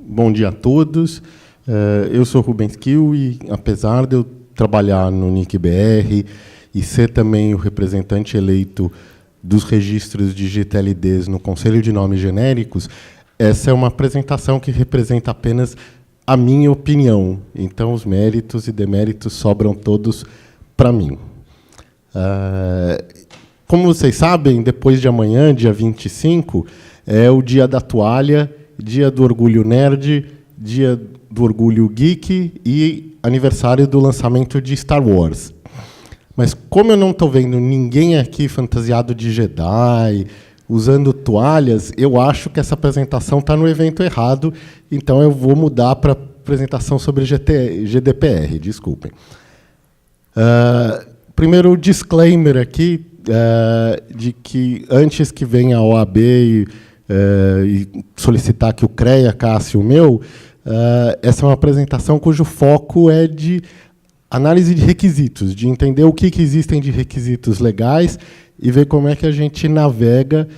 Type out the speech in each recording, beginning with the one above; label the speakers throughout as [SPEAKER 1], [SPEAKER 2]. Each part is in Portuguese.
[SPEAKER 1] Bom dia a todos. Eu sou Rubens Kiel e, apesar de eu trabalhar no NIC-BR e ser também o representante eleito dos registros de GTLDs no Conselho de Nomes Genéricos, essa é uma apresentação que representa apenas a minha opinião. Então, os méritos e deméritos sobram todos para mim. Como vocês sabem, depois de amanhã, dia 25, é o dia da toalha, dia do orgulho nerd, dia do orgulho geek e aniversário do lançamento de Star Wars. Mas como eu não estou vendo ninguém aqui fantasiado de Jedi, usando toalhas, eu acho que essa apresentação está no evento errado, então eu vou mudar para a apresentação sobre GDPR, desculpem. Primeiro, o disclaimer aqui, de que antes que venha a OAB e solicitar que o CREA casse o meu, essa é uma apresentação cujo foco é de análise de requisitos, de entender o que existem de requisitos legais e ver como é que a gente navega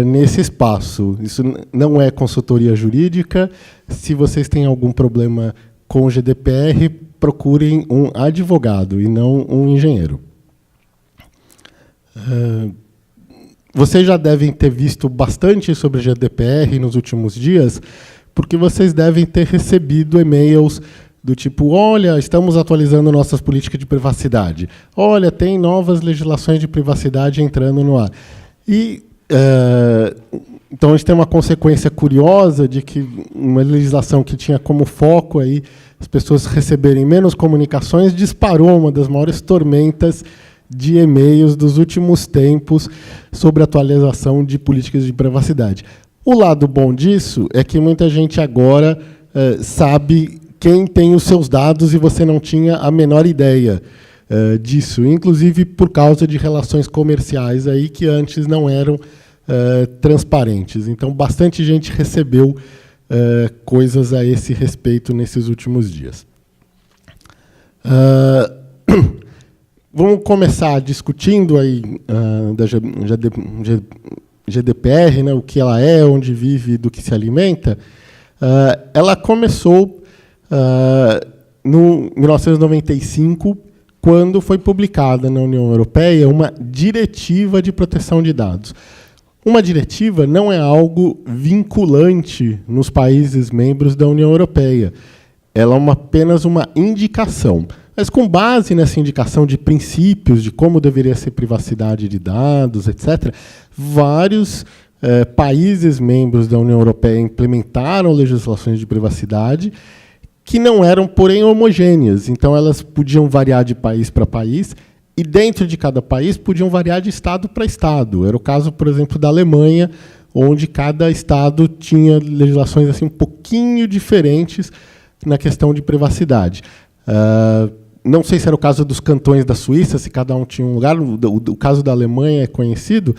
[SPEAKER 1] nesse espaço. Isso não é consultoria jurídica. Se vocês têm algum problema com o GDPR, procurem um advogado e não um engenheiro. Vocês já devem ter visto bastante sobre GDPR nos últimos dias, porque vocês devem ter recebido e-mails do tipo, olha, estamos atualizando nossas políticas de privacidade. Olha, tem novas legislações de privacidade entrando no ar. E, então, a gente tem uma consequência curiosa de que uma legislação que tinha como foco aí as pessoas receberem menos comunicações disparou uma das maiores tormentas de e-mails dos últimos tempos sobre atualização de políticas de privacidade. O lado bom disso é que muita gente agora sabe quem tem os seus dados e você não tinha a menor ideia disso, inclusive por causa de relações comerciais aí que antes não eram transparentes. Então, bastante gente recebeu coisas a esse respeito nesses últimos dias. Vamos começar discutindo aí da GDPR, né, o que ela é, onde vive e do que se alimenta. Ela começou em 1995, quando foi publicada na União Europeia uma diretiva de proteção de dados. Uma diretiva não é algo vinculante nos países membros da União Europeia. Ela é apenas uma indicação. Mas, com base nessa indicação de princípios, de como deveria ser privacidade de dados, etc., vários países membros da União Europeia implementaram legislações de privacidade que não eram, porém, homogêneas. Então, elas podiam variar de país para país, e dentro de cada país podiam variar de estado para estado. Era o caso, por exemplo, da Alemanha, onde cada estado tinha legislações assim, um pouquinho diferentes na questão de privacidade. Não sei se era o caso dos cantões da Suíça, se cada um tinha um lugar. O caso da Alemanha é conhecido,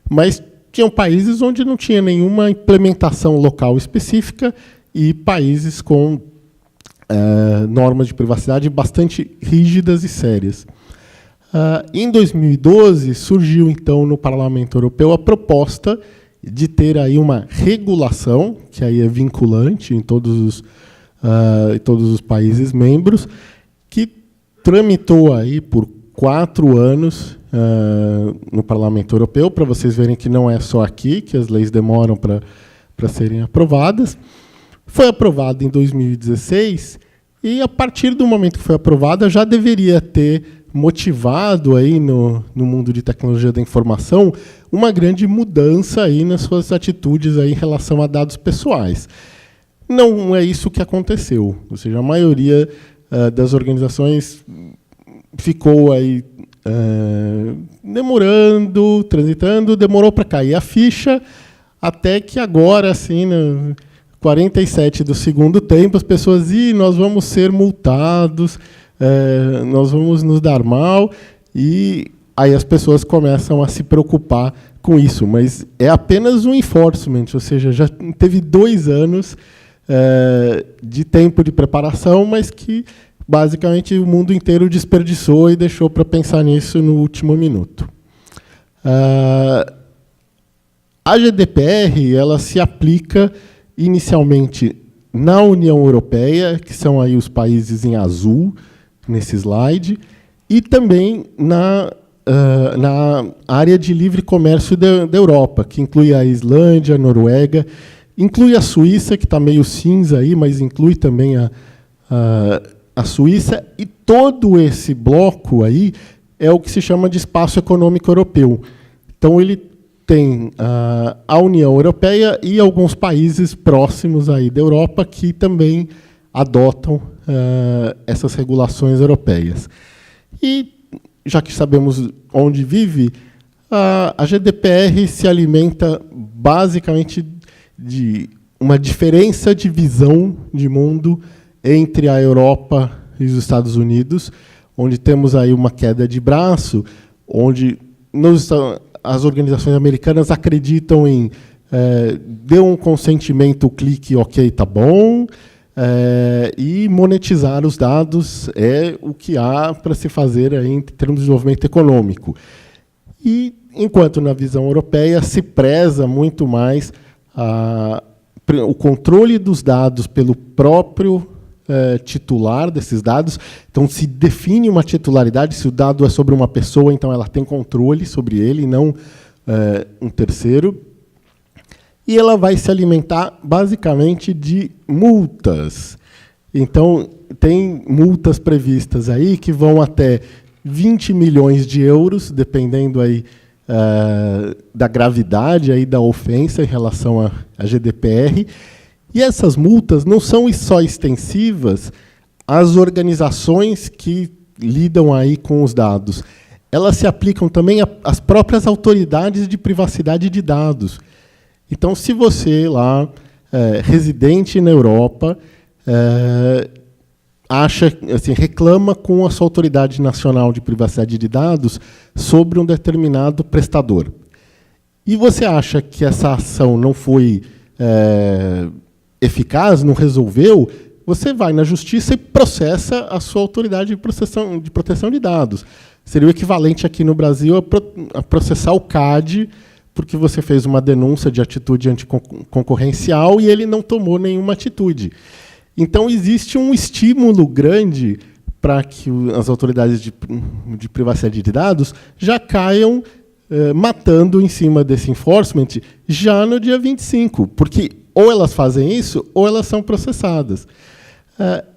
[SPEAKER 1] mas tinham países onde não tinha nenhuma implementação local específica e países com normas de privacidade bastante rígidas e sérias. Em 2012, surgiu, então, no Parlamento Europeu a proposta de ter aí uma regulação, que aí é vinculante em todos os países membros, que tramitou aí por 4 anos no Parlamento Europeu, para vocês verem que não é só aqui que as leis demoram para serem aprovadas. Foi aprovada em 2016 e, a partir do momento que foi aprovada, já deveria ter motivado aí no mundo de tecnologia da informação uma grande mudança aí nas suas atitudes aí em relação a dados pessoais. Não é isso que aconteceu. Ou seja, a maioria das organizações ficou aí demorando, transitando, demorou para cair a ficha, até que agora, assim, no 47 do segundo tempo, as pessoas, nós vamos ser multados, nós vamos nos dar mal, e aí as pessoas começam a se preocupar com isso. Mas é apenas um enforcement, ou seja, já teve 2 anos de tempo de preparação, mas que, basicamente, o mundo inteiro desperdiçou e deixou para pensar nisso no último minuto. A GDPR ela se aplica inicialmente na União Europeia, que são aí os países em azul, nesse slide, e também na área de livre comércio da Europa, que inclui a Islândia, a Noruega, inclui a Suíça, que está meio cinza aí, mas inclui também a Suíça, e todo esse bloco aí é o que se chama de espaço econômico europeu. Então, ele tem a União Europeia e alguns países próximos aí da Europa que também adotam essas regulações europeias. E, já que sabemos onde vive, a GDPR se alimenta basicamente de uma diferença de visão de mundo entre a Europa e os Estados Unidos, onde temos aí uma queda de braço, onde as organizações americanas acreditam em dê um consentimento, clique, ok, tá bom, e monetizar os dados é o que há para se fazer aí em termos de desenvolvimento econômico. E, enquanto na visão europeia se preza muito mais o controle dos dados pelo próprio titular desses dados. Então, se define uma titularidade, se o dado é sobre uma pessoa, então ela tem controle sobre ele, e não um terceiro. E ela vai se alimentar, basicamente, de multas. Então, tem multas previstas aí que vão até 20 milhões de euros, dependendo aí, da gravidade aí da ofensa em relação à GDPR. E essas multas não são só extensivas às organizações que lidam aí com os dados. Elas se aplicam também às próprias autoridades de privacidade de dados. Então, se você lá, residente na Europa, reclama com a sua autoridade nacional de privacidade de dados sobre um determinado prestador, e você acha que essa ação não foi eficaz, não resolveu, você vai na justiça e processa a sua autoridade de proteção de dados. Seria o equivalente aqui no Brasil a processar o CAD, porque você fez uma denúncia de atitude anticoncorrencial e ele não tomou nenhuma atitude. Então, existe um estímulo grande para que as autoridades de privacidade de dados já caiam matando em cima desse enforcement já no dia 25, porque ou elas fazem isso, ou elas são processadas.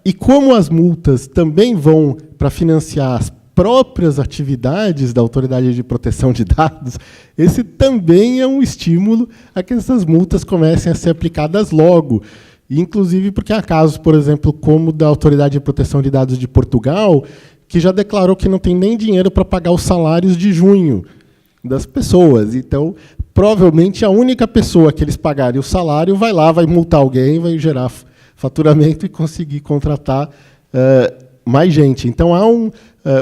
[SPEAKER 1] E como as multas também vão para financiar as próprias atividades da Autoridade de Proteção de Dados, esse também é um estímulo a que essas multas comecem a ser aplicadas logo. Inclusive porque há casos, por exemplo, como da Autoridade de Proteção de Dados de Portugal, que já declarou que não tem nem dinheiro para pagar os salários de junho das pessoas. Então, provavelmente, a única pessoa que eles pagarem o salário vai lá, vai multar alguém, vai gerar faturamento e conseguir contratar mais gente. Então, há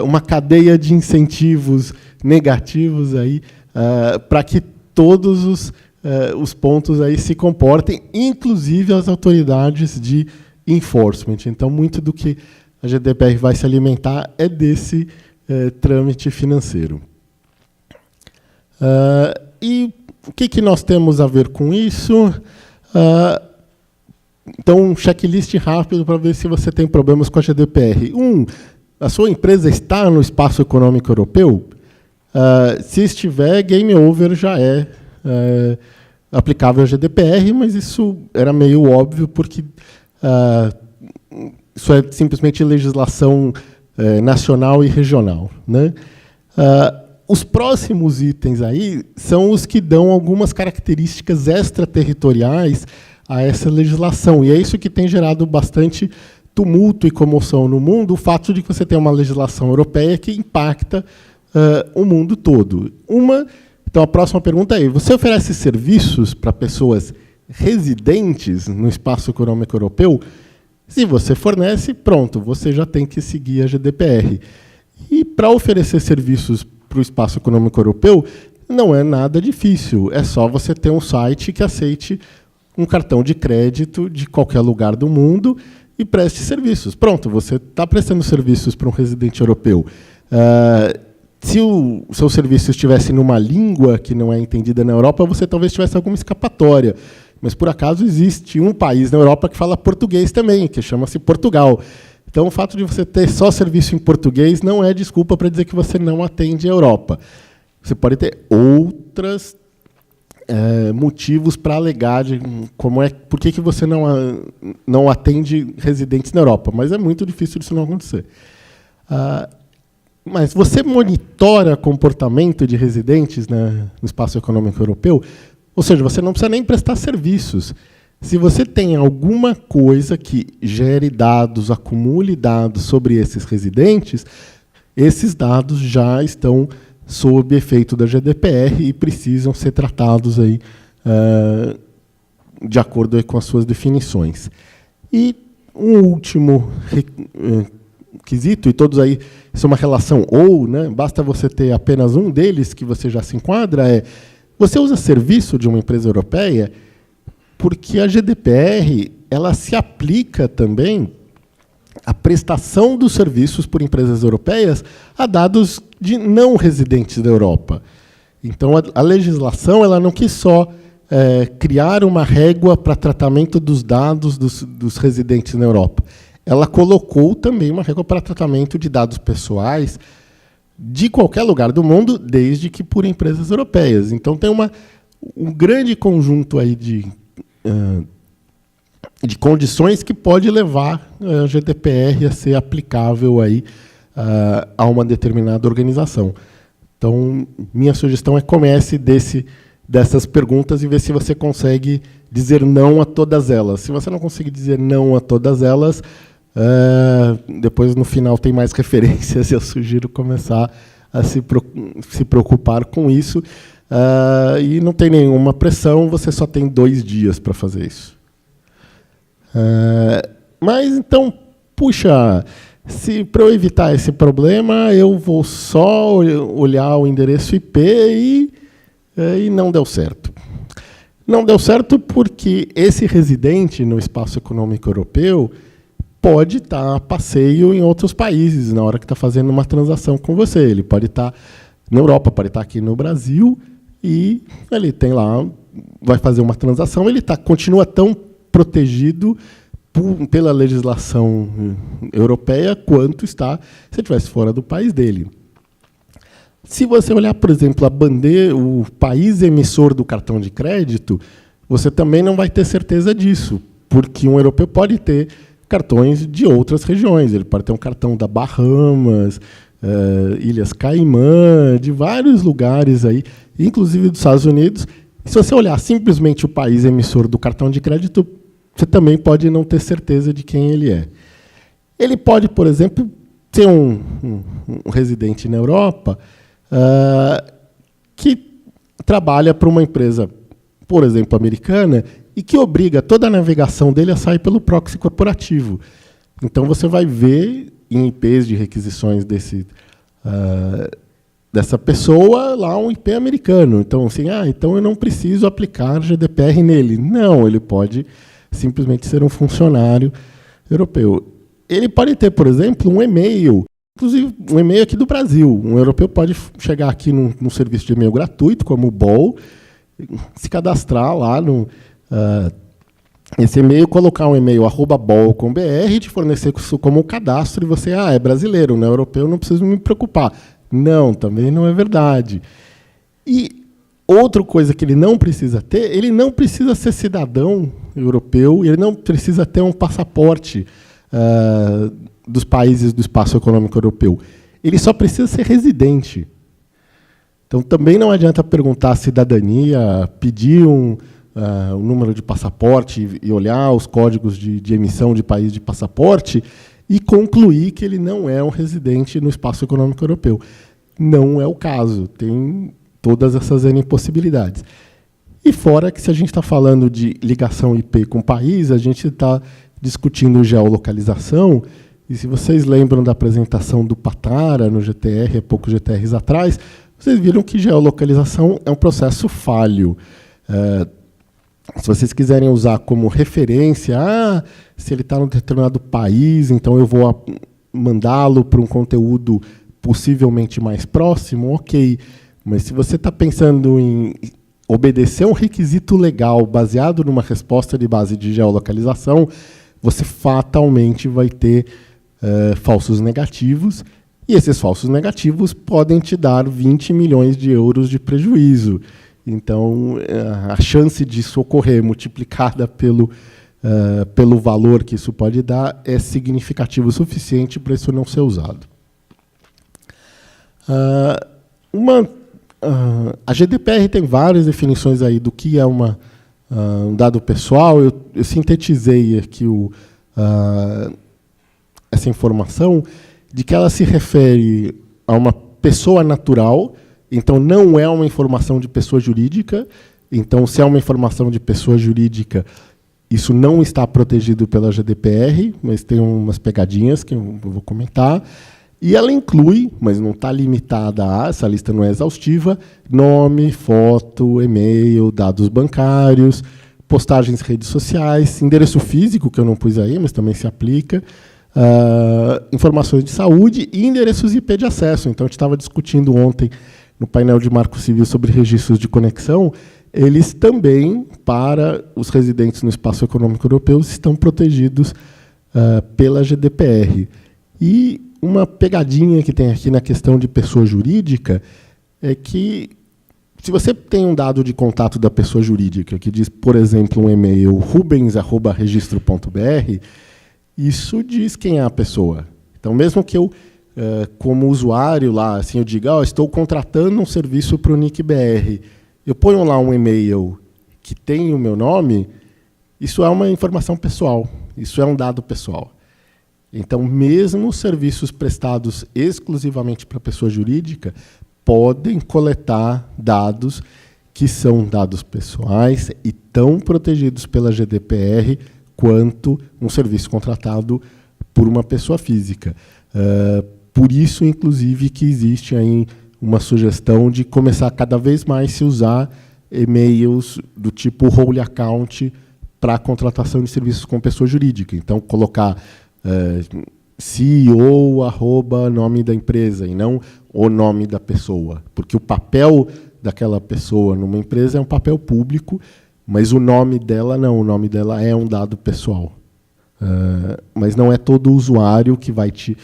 [SPEAKER 1] uma cadeia de incentivos negativos aí para que todos os pontos aí se comportem, inclusive as autoridades de enforcement. Então, muito do que a GDPR vai se alimentar é desse trâmite financeiro. E o que nós temos a ver com isso? Então, um checklist rápido para ver se você tem problemas com a GDPR. A sua empresa está no espaço econômico europeu? Se estiver, game over já é aplicável a GDPR, mas isso era meio óbvio, porque isso é simplesmente legislação nacional e regional, né? Os próximos itens aí são os que dão algumas características extraterritoriais a essa legislação, e é isso que tem gerado bastante tumulto e comoção no mundo, o fato de que você tem uma legislação europeia que impacta o mundo todo. Então, a próxima pergunta é: você oferece serviços para pessoas residentes no espaço econômico europeu? Se você fornece, pronto, você já tem que seguir a GDPR. E para oferecer serviços para o espaço econômico europeu, não é nada difícil. É só você ter um site que aceite um cartão de crédito de qualquer lugar do mundo e preste serviços. Pronto, você está prestando serviços para um residente europeu. Se o seu serviço estivesse numa língua que não é entendida na Europa, você talvez tivesse alguma escapatória. mas por acaso existe um país na Europa que fala português também, que chama-se Portugal. Então, o fato de você ter só serviço em português não é desculpa para dizer que você não atende a Europa. Você pode ter outros motivos para alegar de por que você não atende residentes na Europa, mas é muito difícil disso não acontecer. Mas você monitora comportamento de residentes no espaço econômico europeu, ou seja, você não precisa nem prestar serviços. Se você tem alguma coisa que gere dados, acumule dados sobre esses residentes, esses dados já estão sob efeito da GDPR e precisam ser tratados aí, de acordo aí com as suas definições. E um último quesito, e todos aí, isso é uma relação ou, né, basta você ter apenas um deles que você já se enquadra, você usa serviço de uma empresa europeia porque a GDPR ela se aplica também à prestação dos serviços por empresas europeias a dados de não residentes da Europa. Então, a legislação ela não quis só criar uma régua para tratamento dos dados dos residentes na Europa. Ela colocou também uma régua para tratamento de dados pessoais de qualquer lugar do mundo, desde que por empresas europeias. Então, tem um grande conjunto aí de condições que pode levar a GDPR a ser aplicável aí, a uma determinada organização. Então, minha sugestão é comece dessas perguntas e ver se você consegue dizer não a todas elas. Se você não conseguir dizer não a todas elas, depois, no final, tem mais referências e eu sugiro começar a se preocupar com isso. E não tem nenhuma pressão, você só tem 2 dias para fazer isso. Mas, então, puxa, se para eu evitar esse problema, eu vou só olhar o endereço IP e não deu certo. Não deu certo porque esse residente no espaço econômico europeu pode estar a passeio em outros países na hora que está fazendo uma transação com você. Ele pode estar na Europa, pode estar aqui no Brasil, e ele tem lá, vai fazer uma transação, ele continua tão protegido pela legislação europeia quanto está se estivesse fora do país dele. Se você olhar, por exemplo, o país emissor do cartão de crédito, você também não vai ter certeza disso, porque um europeu pode ter cartões de outras regiões. Ele pode ter um cartão da Bahamas, Ilhas Caimã, de vários lugares aí, inclusive dos Estados Unidos. Se você olhar simplesmente o país emissor do cartão de crédito, você também pode não ter certeza de quem ele é. Ele pode, por exemplo, ser um residente na Europa que trabalha para uma empresa, por exemplo, americana, e que obriga toda a navegação dele a sair pelo proxy corporativo. Então, você vai ver em IPs de requisições dessa pessoa lá um IP americano. Então, assim, então eu não preciso aplicar GDPR nele. Não, ele pode simplesmente ser um funcionário europeu. Ele pode ter, por exemplo, um e-mail, inclusive um e-mail aqui do Brasil. Um europeu pode chegar aqui num serviço de e-mail gratuito, como o Bol, se cadastrar lá esse e-mail, colocar um e-mail @bol.com.br e te fornecer isso como um cadastro, e você, é brasileiro, não é europeu, não preciso me preocupar. Não, também não é verdade. E outra coisa que ele não precisa ter, ele não precisa ser cidadão europeu, ele não precisa ter um passaporte dos países do espaço econômico europeu. Ele só precisa ser residente. Então, também não adianta perguntar a cidadania, pedir um número de passaporte e olhar os códigos de emissão de país de passaporte e concluir que ele não é um residente no espaço econômico europeu. Não é o caso. Tem todas essas N possibilidades. E fora que, se a gente está falando de ligação IP com o país, a gente está discutindo geolocalização, e se vocês lembram da apresentação do Patara no GTR, há poucos GTRs atrás, vocês viram que geolocalização é um processo falho. Se vocês quiserem usar como referência, se ele está num determinado país, então eu vou mandá-lo para um conteúdo possivelmente mais próximo, ok. Mas se você está pensando em obedecer um requisito legal baseado numa resposta de base de geolocalização, você fatalmente vai ter falsos negativos, e esses falsos negativos podem te dar 20 milhões de euros de prejuízo. Então, a chance disso ocorrer multiplicada pelo valor que isso pode dar é significativo o suficiente para isso não ser usado. A GDPR tem várias definições aí do que é um dado pessoal. Eu sintetizei aqui essa informação de que ela se refere a uma pessoa natural, então não é uma informação de pessoa jurídica. Então, se é uma informação de pessoa jurídica, isso não está protegido pela GDPR, mas tem umas pegadinhas que eu vou comentar. E ela inclui, mas não está limitada a, essa lista não é exaustiva, nome, foto, e-mail, dados bancários, postagens em redes sociais, endereço físico, que eu não pus aí, mas também se aplica, informações de saúde e endereços IP de acesso. Então, a gente estava discutindo ontem no painel de Marco Civil sobre registros de conexão, eles também, para os residentes no Espaço Econômico Europeu, estão protegidos pela GDPR. E uma pegadinha que tem aqui na questão de pessoa jurídica é que, se você tem um dado de contato da pessoa jurídica, que diz, por exemplo, um e-mail rubens@registro.br, isso diz quem é a pessoa. Então, mesmo que eu, como usuário lá, assim, eu diga, estou contratando um serviço para o NIC-BR, eu ponho lá um e-mail que tem o meu nome, isso é uma informação pessoal, isso é um dado pessoal. Então, mesmo serviços prestados exclusivamente para pessoa jurídica podem coletar dados que são dados pessoais e tão protegidos pela GDPR quanto um serviço contratado por uma pessoa física. Por isso, inclusive, que existe aí uma sugestão de começar cada vez mais a se usar e-mails do tipo role account para a contratação de serviços com pessoa jurídica. Então, colocar CEO, nome da empresa, e não o nome da pessoa. Porque o papel daquela pessoa numa empresa é um papel público, mas o nome dela não, o nome dela é um dado pessoal. Mas não é todo usuário que vai te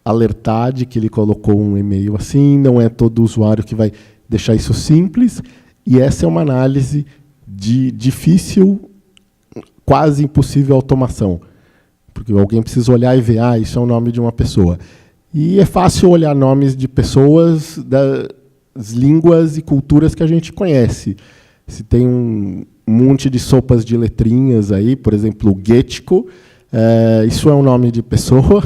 [SPEAKER 1] alertar de que ele colocou um e-mail assim, não é todo usuário que vai deixar isso simples, e essa é uma análise de difícil, quase impossível automação. Porque alguém precisa olhar e ver, isso é o nome de uma pessoa. E é fácil olhar nomes de pessoas das línguas e culturas que a gente conhece. Se tem um monte de sopas de letrinhas aí, por exemplo, o Getco, isso é um nome de pessoa,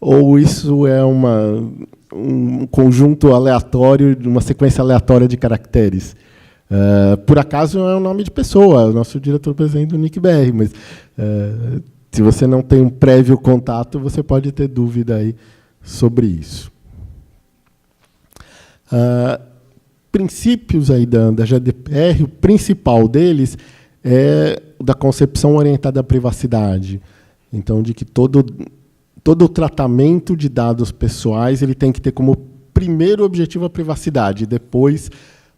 [SPEAKER 1] ou isso é um conjunto aleatório, uma sequência aleatória de caracteres. Por acaso é um nome de pessoa, o nosso diretor-presidente do NIC-BR, mas se você não tem um prévio contato, você pode ter dúvida aí sobre isso. Princípios aí da GDPR, o principal deles é da concepção orientada à privacidade. Então, de que todo o tratamento de dados pessoais ele tem que ter como primeiro objetivo a privacidade, depois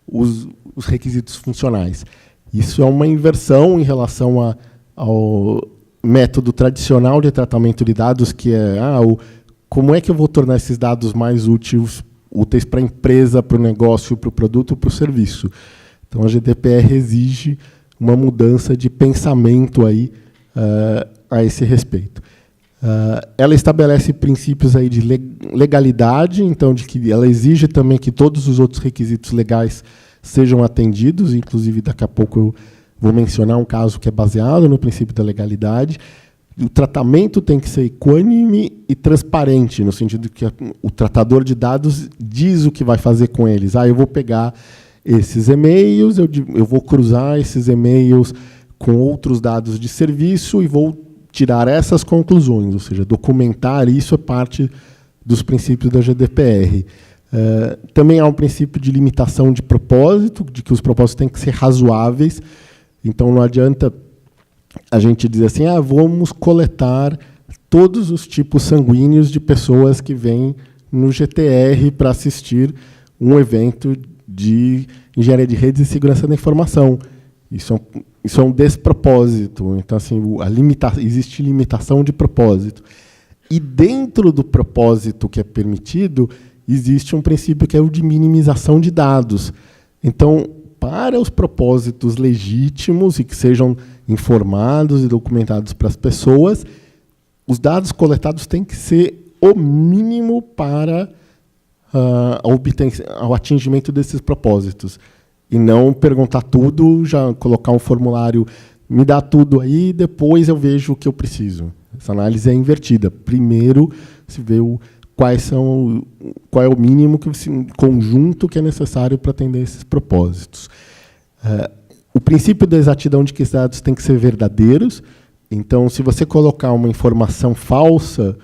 [SPEAKER 1] os requisitos funcionais. Isso é uma inversão em relação ao método tradicional de tratamento de dados, que é como é que eu vou tornar esses dados mais úteis para a empresa, para o negócio, para o produto, para o serviço. Então, a GDPR exige uma mudança de pensamento aí, a esse respeito. Ela estabelece princípios aí de legalidade, então de que ela exige também que todos os outros requisitos legais sejam atendidos, inclusive daqui a pouco eu vou mencionar um caso que é baseado no princípio da legalidade. O tratamento tem que ser equânime e transparente, no sentido que o tratador de dados diz o que vai fazer com eles. Eu vou pegar esses e-mails, eu vou cruzar esses e-mails com outros dados de serviço e vou tirar essas conclusões, ou seja, documentar isso é parte dos princípios da GDPR. Também há um princípio de limitação de propósito, de que os propósitos têm que ser razoáveis. Então, não adianta a gente dizer assim, vamos coletar todos os tipos sanguíneos de pessoas que vêm no GTR para assistir um evento de engenharia de redes e segurança da informação. Isso é um despropósito. Então, assim, existe limitação de propósito. E dentro do propósito que é permitido, existe um princípio que é o de minimização de dados. Então, para os propósitos legítimos e que sejam informados e documentados para as pessoas, os dados coletados têm que ser o mínimo para o atingimento desses propósitos. E não perguntar tudo, já colocar um formulário, me dá tudo aí, depois eu vejo o que eu preciso. Essa análise é invertida. Primeiro se vê qual é o mínimo conjunto que é necessário para atender esses propósitos. O princípio da exatidão de que esses dados têm que ser verdadeiros. Então, se você colocar uma informação falsa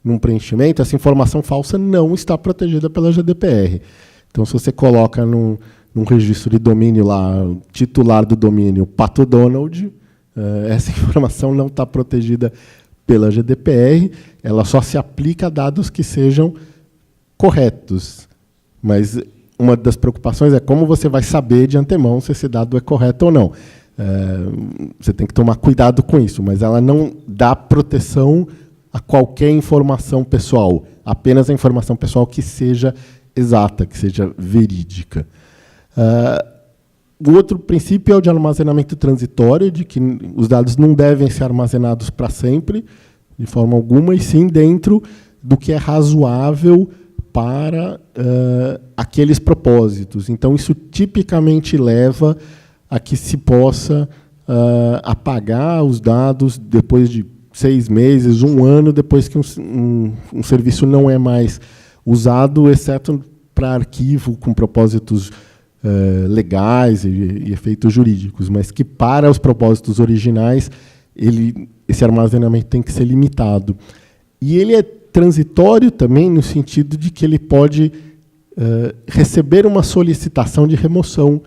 [SPEAKER 1] num preenchimento, essa informação falsa não está protegida pela GDPR. Então, se você coloca num registro de domínio lá, titular do domínio Pato Donald, essa informação não está protegida pela GDPR, ela só se aplica a dados que sejam corretos. Mas uma das preocupações é como você vai saber de antemão se esse dado é correto ou não. Você tem que tomar cuidado com isso, mas ela não dá proteção a qualquer informação pessoal, apenas a informação pessoal que seja exata, que seja verídica. O outro princípio é o de armazenamento transitório, de que os dados não devem ser armazenados para sempre, de forma alguma, e sim dentro do que é razoável para aqueles propósitos. Então, isso tipicamente leva a que se possa apagar os dados depois de 6 meses, 1 ano, depois que um serviço não é mais usado, exceto para arquivo com propósitos legais e efeitos jurídicos, mas que para os propósitos originais esse armazenamento tem que ser limitado. E ele é transitório também no sentido de que ele pode receber uma solicitação de remoção.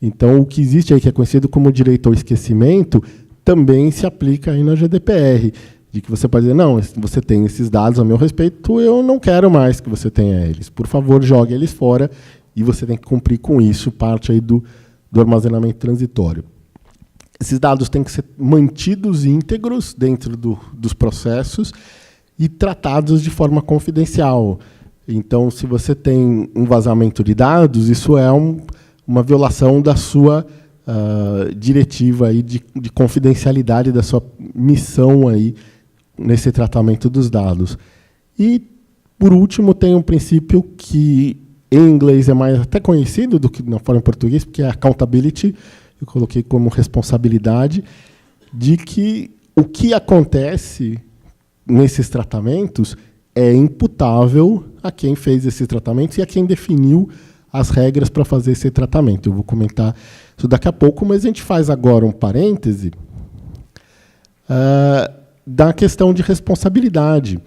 [SPEAKER 1] Então, o que existe aí, que é conhecido como direito ao esquecimento, também se aplica aí na GDPR, de que você pode dizer, não, você tem esses dados a meu respeito, eu não quero mais que você tenha eles. Por favor, jogue eles fora, e você tem que cumprir com isso, parte aí do armazenamento transitório. Esses dados têm que ser mantidos íntegros dentro dos processos e tratados de forma confidencial. Então, se você tem um vazamento de dados, isso é uma violação da sua diretiva aí de confidencialidade, da sua missão aí nesse tratamento dos dados. E, por último, tem um princípio que em inglês é mais até conhecido do que na forma em português, porque é accountability, eu coloquei como responsabilidade, de que o que acontece nesses tratamentos é imputável a quem fez esses tratamentos e a quem definiu as regras para fazer esse tratamento. Eu vou comentar isso daqui a pouco, mas a gente faz agora um parêntese da questão de responsabilidade.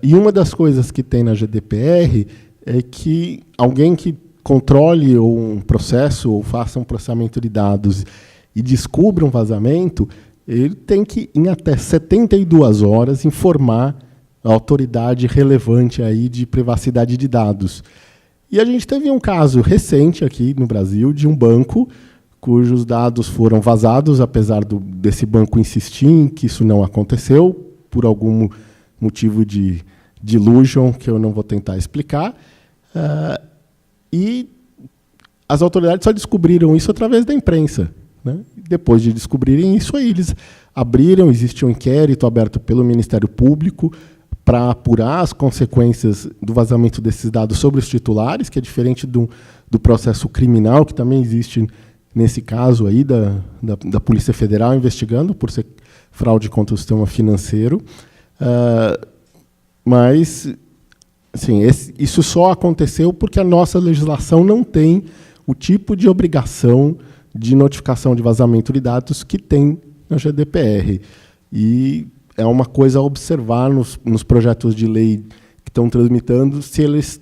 [SPEAKER 1] E uma das coisas que tem na GDPR é que alguém que controle um processo ou faça um processamento de dados e descubra um vazamento, ele tem que, em até 72 horas, informar a autoridade relevante aí de privacidade de dados. E a gente teve um caso recente aqui no Brasil de um banco cujos dados foram vazados, apesar desse banco insistir em que isso não aconteceu, por algum motivo de delusion que eu não vou tentar explicar. E as autoridades só descobriram isso através da imprensa, né? Depois de descobrirem isso, aí eles abriram, existe um inquérito aberto pelo Ministério Público para apurar as consequências do vazamento desses dados sobre os titulares, que é diferente do processo criminal, que também existe nesse caso aí da Polícia Federal investigando por ser fraude contra o sistema financeiro. Mas assim, isso só aconteceu porque a nossa legislação não tem o tipo de obrigação de notificação de vazamento de dados que tem na GDPR. E é uma coisa a observar nos projetos de lei que estão tramitando, se eles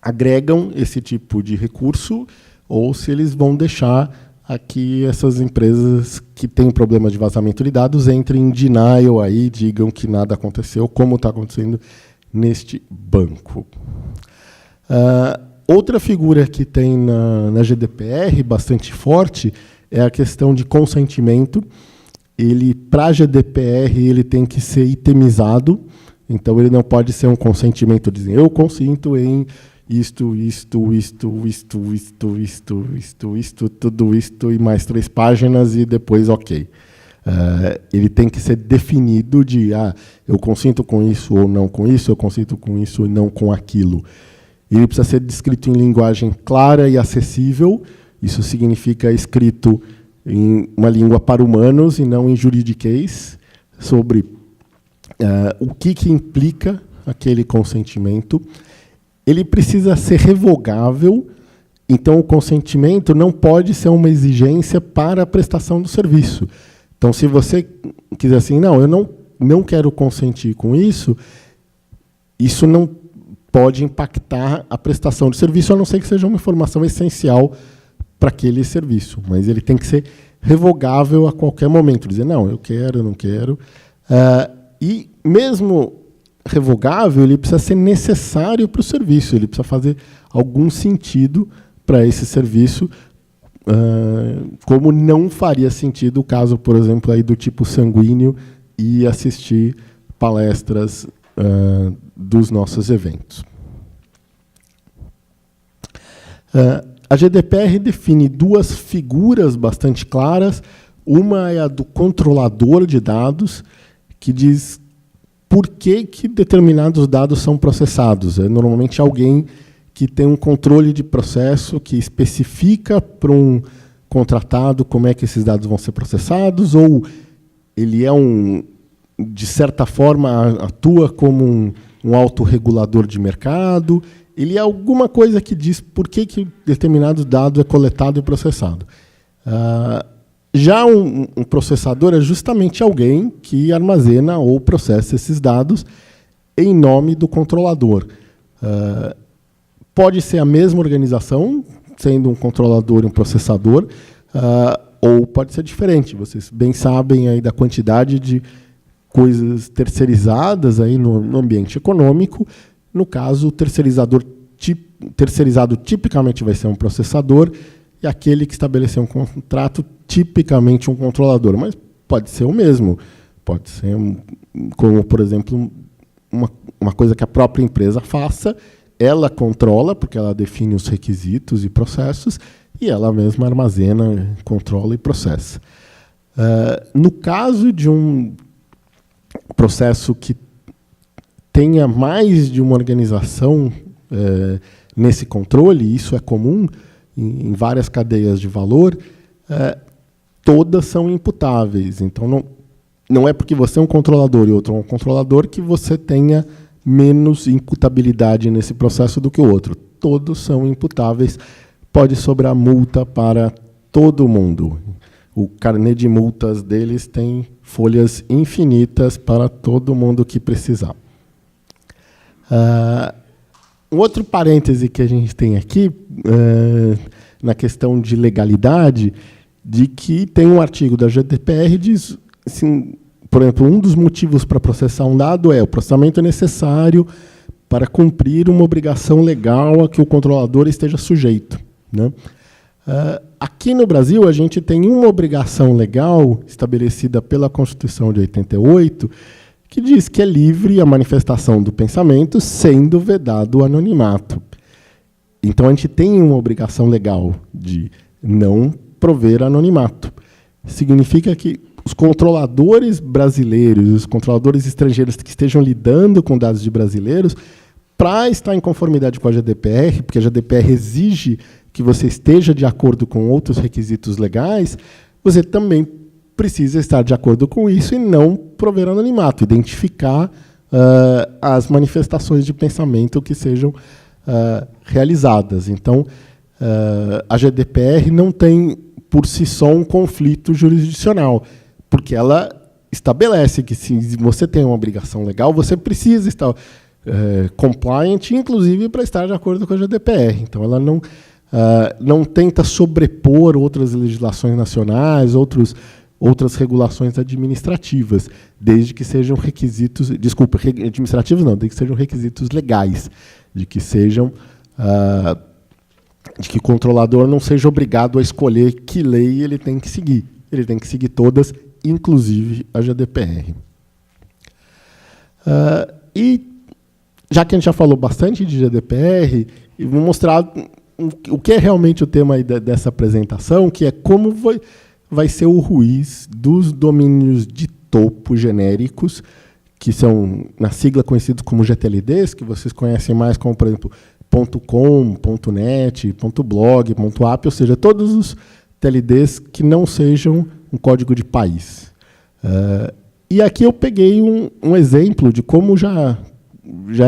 [SPEAKER 1] agregam esse tipo de recurso ou se eles vão deixar aqui essas empresas que têm problema de vazamento de dados entrem em denial aí, digam que nada aconteceu, como está acontecendo neste banco. Outra figura que tem na GDPR, bastante forte, é a questão de consentimento. Para a GDPR, ele tem que ser itemizado, então ele não pode ser um consentimento dizendo eu consinto em isto, tudo isto e mais 3 páginas e depois ok. Ele tem que ser definido de eu consinto com isso ou não com isso, eu consinto com isso e não com aquilo. Ele precisa ser descrito em linguagem clara e acessível, isso significa escrito em uma língua para humanos e não em juridiquês, sobre o que implica aquele consentimento. Ele precisa ser revogável, então o consentimento não pode ser uma exigência para a prestação do serviço. Então, se você quiser assim, não, eu não quero consentir com isso, isso não pode impactar a prestação do serviço, a não ser que seja uma informação essencial para aquele serviço. Mas ele tem que ser revogável a qualquer momento, dizer, não, eu quero, eu não quero. E mesmo revogável, ele precisa ser necessário para o serviço, ele precisa fazer algum sentido para esse serviço, como não faria sentido o caso, por exemplo, aí do tipo sanguíneo e assistir palestras dos nossos eventos. A GDPR define 2 figuras bastante claras. Uma é a do controlador de dados, que diz por que determinados dados são processados. É normalmente alguém que tem um controle de processo, que especifica para um contratado como é que esses dados vão ser processados, ou ele é de certa forma, atua como um autorregulador de mercado. Ele é alguma coisa que diz por que determinado dado é coletado e processado. Já um processador é justamente alguém que armazena ou processa esses dados em nome do controlador. Pode ser a mesma organização, sendo um controlador e um processador, ou pode ser diferente. Vocês bem sabem aí da quantidade de coisas terceirizadas aí no ambiente econômico. No caso, o terceirizado tipicamente vai ser um processador, e aquele que estabeleceu um contrato, tipicamente um controlador. Mas pode ser o mesmo. Pode ser, como, por exemplo, uma coisa que a própria empresa faça, ela controla, porque ela define os requisitos e processos, e ela mesma armazena, controla e processa. No caso de um processo que tenha mais de uma organização nesse controle, isso é comum em várias cadeias de valor, todas são imputáveis. Então, não é porque você é um controlador e outro é um controlador que você tenha menos imputabilidade nesse processo do que o outro. Todos são imputáveis. Pode sobrar multa para todo mundo. O carnê de multas deles tem folhas infinitas para todo mundo que precisar. Um outro parêntese que a gente tem aqui, na questão de legalidade, de que tem um artigo da GDPR diz, assim, por exemplo, um dos motivos para processar um dado é o processamento necessário para cumprir uma obrigação legal a que o controlador esteja sujeito, né? Aqui no Brasil, a gente tem uma obrigação legal estabelecida pela Constituição de 88, que diz que é livre a manifestação do pensamento, sendo vedado o anonimato. Então, a gente tem uma obrigação legal de não prover anonimato. Significa que os controladores brasileiros, os controladores estrangeiros que estejam lidando com dados de brasileiros, para estar em conformidade com a GDPR, porque a GDPR exige que você esteja de acordo com outros requisitos legais, você também precisa estar de acordo com isso e não prover anonimato, identificar as manifestações de pensamento que sejam realizadas. Então, a GDPR não tem, por si só, um conflito jurisdicional, porque ela estabelece que, se você tem uma obrigação legal, você precisa estar compliant, inclusive para estar de acordo com a GDPR. Então, ela não tenta sobrepor outras legislações nacionais, outras regulações administrativas, desde que sejam requisitos, administrativos não, desde que sejam requisitos legais, de que sejam de que o controlador não seja obrigado a escolher que lei ele tem que seguir. Ele tem que seguir todas, inclusive a GDPR. E, já que a gente já falou bastante de GDPR, eu vou mostrar o que é realmente o tema dessa apresentação, que é como vai ser o ruiz dos domínios de topo genéricos, que são, na sigla, conhecidos como GTLDs, que vocês conhecem mais como, por exemplo, .com, .net, .blog, .app, ou seja, todos os TLDs que não sejam um código de país. E aqui eu peguei um exemplo de como já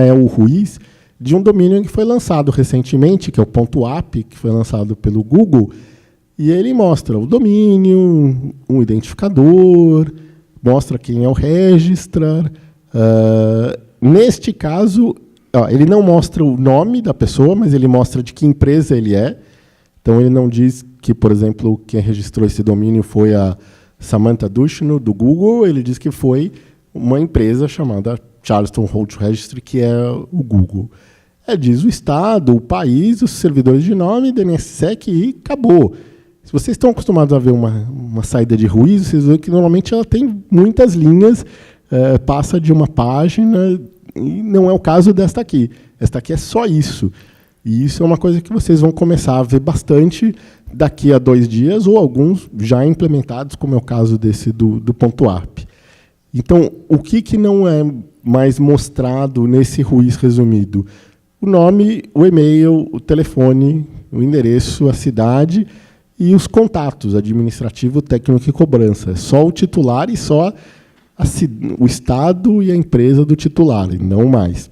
[SPEAKER 1] é o ruiz de um domínio que foi lançado recentemente, que é o .app, que foi lançado pelo Google, e ele mostra o domínio, um identificador, mostra quem é o registrar. Neste caso, ele não mostra o nome da pessoa, mas ele mostra de que empresa ele é. Então, ele não diz que, por exemplo, quem registrou esse domínio foi a Samantha Dushno, do Google. Ele diz que foi uma empresa chamada Charleston Holt Registry, que é o Google. Diz o estado, o país, os servidores de nome, DNSSEC e acabou. Se vocês estão acostumados a ver uma saída de ruído, vocês veem que normalmente ela tem muitas linhas, passa de uma página, e não é o caso desta aqui. Esta aqui é só isso. E isso é uma coisa que vocês vão começar a ver bastante daqui a 2 dias, ou alguns já implementados, como é o caso desse do .app. Então, o que não é mais mostrado nesse ruiz resumido? O nome, o e-mail, o telefone, o endereço, a cidade e os contatos, administrativo, técnico e cobrança. Só o titular e só o estado e a empresa do titular, e não mais.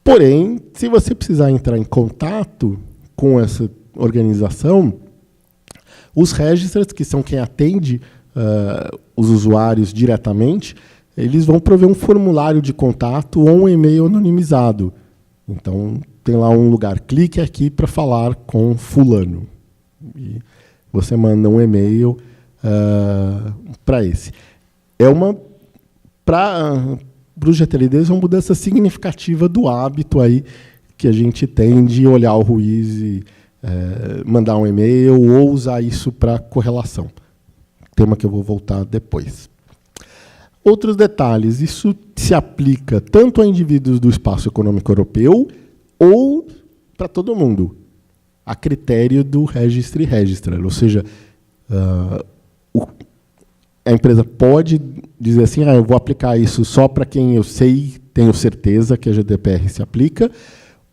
[SPEAKER 1] Porém, se você precisar entrar em contato com essa organização, os registrars, que são quem atende os usuários diretamente, eles vão prover um formulário de contato ou um e-mail anonimizado. Então, tem lá um lugar, clique aqui para falar com fulano. E você manda um e-mail para esse. Para os GTLDs, uma mudança significativa do hábito aí que a gente tem de olhar o ruiz e mandar um e-mail ou usar isso para correlação. Tema que eu vou voltar depois. Outros detalhes, isso se aplica tanto a indivíduos do espaço econômico europeu ou para todo mundo, a critério do registry registrar, ou seja, a empresa pode dizer assim, eu vou aplicar isso só para quem eu sei, tenho certeza que a GDPR se aplica,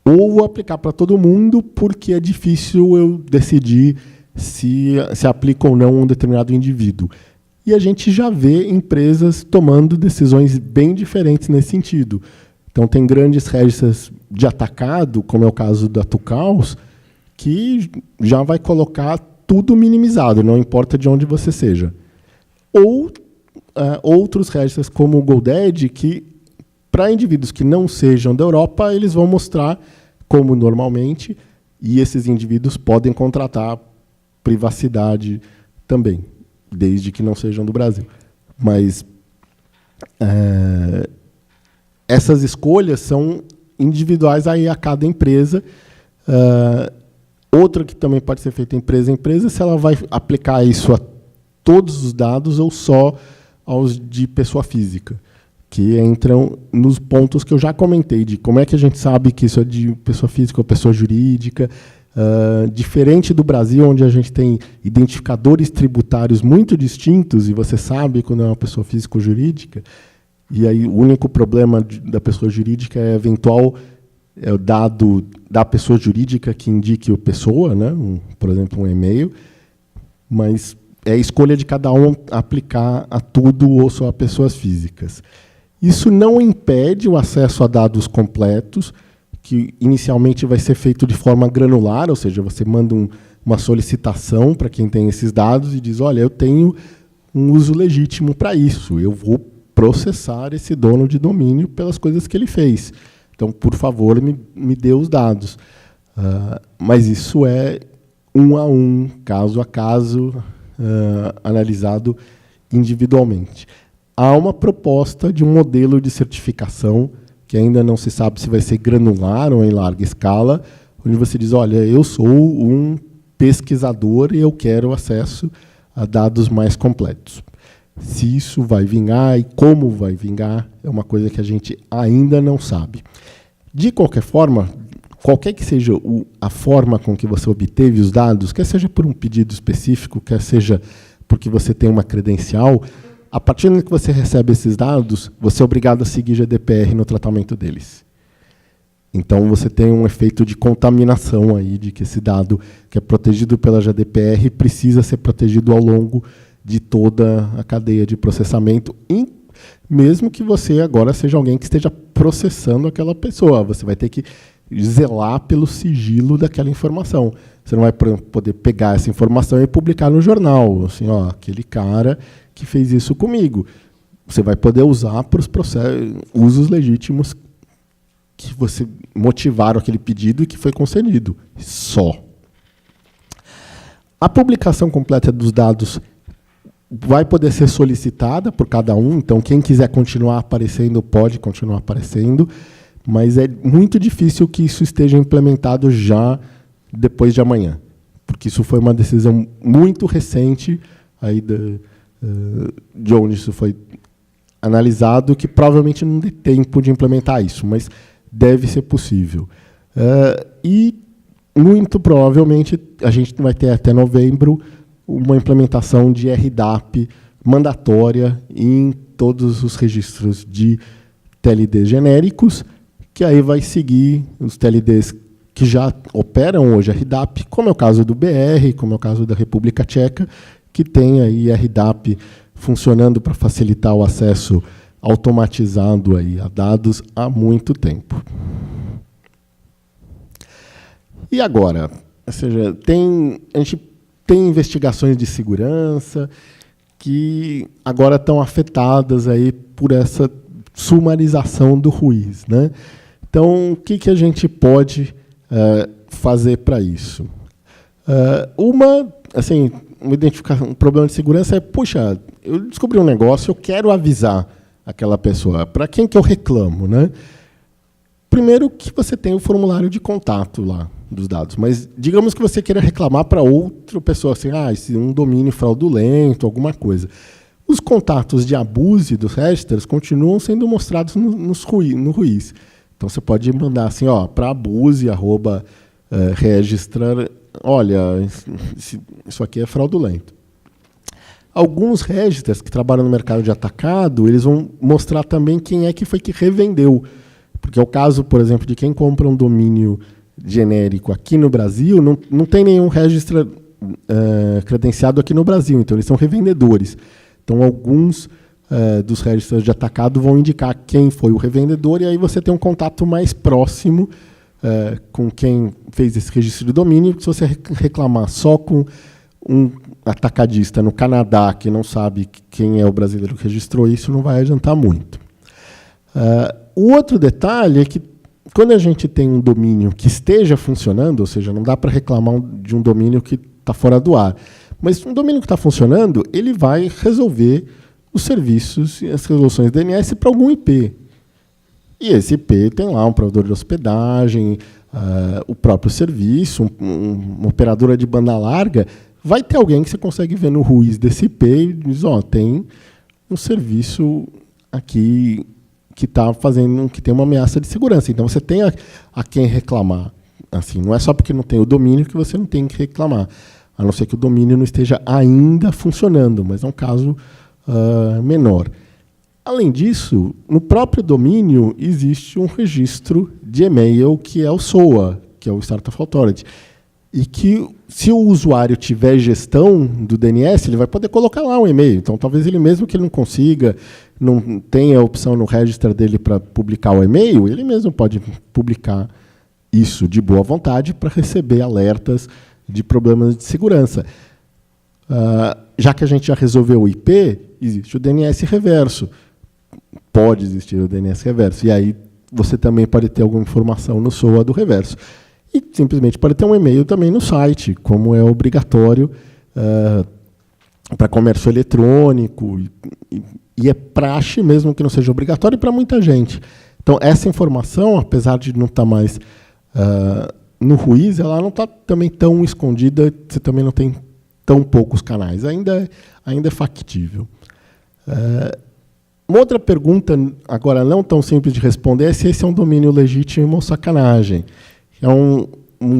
[SPEAKER 1] ou vou aplicar para todo mundo porque é difícil eu decidir se aplica ou não um determinado indivíduo. E a gente já vê empresas tomando decisões bem diferentes nesse sentido. Então, tem grandes registros de atacado, como é o caso da Tucaus, que já vai colocar tudo minimizado, não importa de onde você seja. Ou outros registros, como o GoDaddy, que, para indivíduos que não sejam da Europa, eles vão mostrar como normalmente, e esses indivíduos podem contratar privacidade também, desde que não sejam do Brasil. Mas essas escolhas são individuais aí a cada empresa. Outra que também pode ser feita empresa a empresa, se ela vai aplicar isso a todos os dados ou só aos de pessoa física, que entram nos pontos que eu já comentei, de como é que a gente sabe que isso é de pessoa física ou pessoa jurídica. Diferente do Brasil, onde a gente tem identificadores tributários muito distintos, e você sabe quando é uma pessoa física ou jurídica, e aí o único problema da pessoa jurídica é eventual o dado da pessoa jurídica que indique a pessoa, né? Por exemplo, um e-mail, mas é a escolha de cada um aplicar a tudo ou só a pessoas físicas. Isso não impede o acesso a dados completos, que inicialmente vai ser feito de forma granular, ou seja, você manda uma solicitação para quem tem esses dados e diz, olha, eu tenho um uso legítimo para isso, eu vou processar esse dono de domínio pelas coisas que ele fez. Então, por favor, me dê os dados. Mas isso é um a um, caso a caso, analisado individualmente. Há uma proposta de um modelo de certificação que ainda não se sabe se vai ser granular ou em larga escala, onde você diz, olha, eu sou um pesquisador e eu quero acesso a dados mais completos. Se isso vai vingar e como vai vingar, é uma coisa que a gente ainda não sabe. De qualquer forma, qualquer que seja a forma com que você obteve os dados, quer seja por um pedido específico, quer seja porque você tem uma credencial, a partir do momento que você recebe esses dados, você é obrigado a seguir GDPR no tratamento deles. Então, você tem um efeito de contaminação aí, de que esse dado que é protegido pela GDPR precisa ser protegido ao longo de toda a cadeia de processamento, mesmo que você agora seja alguém que esteja processando aquela pessoa. Você vai ter que zelar pelo sigilo daquela informação. Você não vai poder pegar essa informação e publicar no jornal. Assim, ó, aquele cara que fez isso comigo. Você vai poder usar para os usos legítimos que você motivaram aquele pedido e que foi concedido. Só. A publicação completa dos dados vai poder ser solicitada por cada um, então quem quiser continuar aparecendo pode continuar aparecendo, mas é muito difícil que isso esteja implementado já depois de amanhã, porque isso foi uma decisão muito recente aí de onde isso foi analisado, que provavelmente não tem tempo de implementar isso, mas deve ser possível. E, muito provavelmente, a gente vai ter até novembro uma implementação de RDAP mandatória em todos os registros de TLDs genéricos, que aí vai seguir os TLDs que já operam hoje RDAP, como é o caso do BR, como é o caso da República Tcheca, que tem aí RDAP funcionando para facilitar o acesso automatizado aí a dados há muito tempo. E agora? Ou seja, a gente tem investigações de segurança que agora estão afetadas aí por essa sumarização do ruíz, né? Então, o que a gente pode fazer para isso? Um problema de segurança é, puxa, eu descobri um negócio, eu quero avisar aquela pessoa. Para quem que eu reclamo, né? Primeiro que você tem o formulário de contato lá dos dados, mas digamos que você queira reclamar para outra pessoa, assim, um domínio fraudulento, alguma coisa. Os contatos de abuso dos registers continuam sendo mostrados no ruiz. Então, você pode mandar assim, para abuse@registrar, olha, isso aqui é fraudulento. Alguns registers que trabalham no mercado de atacado, eles vão mostrar também quem é que foi que revendeu. Porque é o caso, por exemplo, de quem compra um domínio genérico aqui no Brasil, não tem nenhum registro credenciado aqui no Brasil, então eles são revendedores. Então, alguns dos registros de atacado vão indicar quem foi o revendedor, e aí você tem um contato mais próximo com quem fez esse registro de domínio. Se você reclamar só com um atacadista no Canadá que não sabe quem é o brasileiro que registrou isso, não vai adiantar muito. O outro detalhe é que, quando a gente tem um domínio que esteja funcionando, ou seja, não dá para reclamar de um domínio que está fora do ar, mas um domínio que está funcionando, ele vai resolver os serviços e as resoluções DNS para algum IP. E esse IP tem lá um provedor de hospedagem, o próprio serviço, uma operadora de banda larga. Vai ter alguém que você consegue ver no ruiz desse IP e diz, tem um serviço aqui que está fazendo, que tem uma ameaça de segurança. Então, você tem a quem reclamar. Assim, não é só porque não tem o domínio que você não tem que reclamar, a não ser que o domínio não esteja ainda funcionando, mas é um caso menor. Além disso, no próprio domínio existe um registro de e-mail que é o SOA, que é o Startup Authority, e que, se o usuário tiver gestão do DNS, ele vai poder colocar lá um e-mail. Então, talvez ele, mesmo que ele não consiga, não tenha a opção no register dele para publicar o e-mail, ele mesmo pode publicar isso de boa vontade para receber alertas de problemas de segurança. Já que a gente já resolveu o IP, existe o DNS reverso. Pode existir o DNS reverso. E aí você também pode ter alguma informação no SOA do reverso. E simplesmente pode ter um e-mail também no site, como é obrigatório para comércio eletrônico. E é praxe, mesmo que não seja obrigatório, para muita gente. Então, essa informação, apesar de não estar mais no Ruiz, ela não está também tão escondida, você também não tem tão poucos canais. Ainda é factível. Uma outra pergunta, agora não tão simples de responder, é se esse é um domínio legítimo ou sacanagem. É um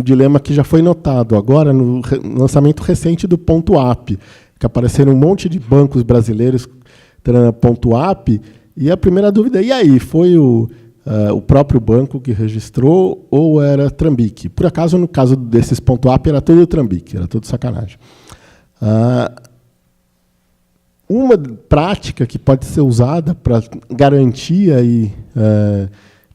[SPEAKER 1] dilema que já foi notado agora no lançamento recente do Ponto App, que apareceram um monte de bancos brasileiros tendo Ponto App, e a primeira dúvida, e aí, foi o próprio banco que registrou ou era trambique? Por acaso, no caso desses Ponto App, era tudo trambique, era tudo sacanagem. Uma prática que pode ser usada para garantir aí,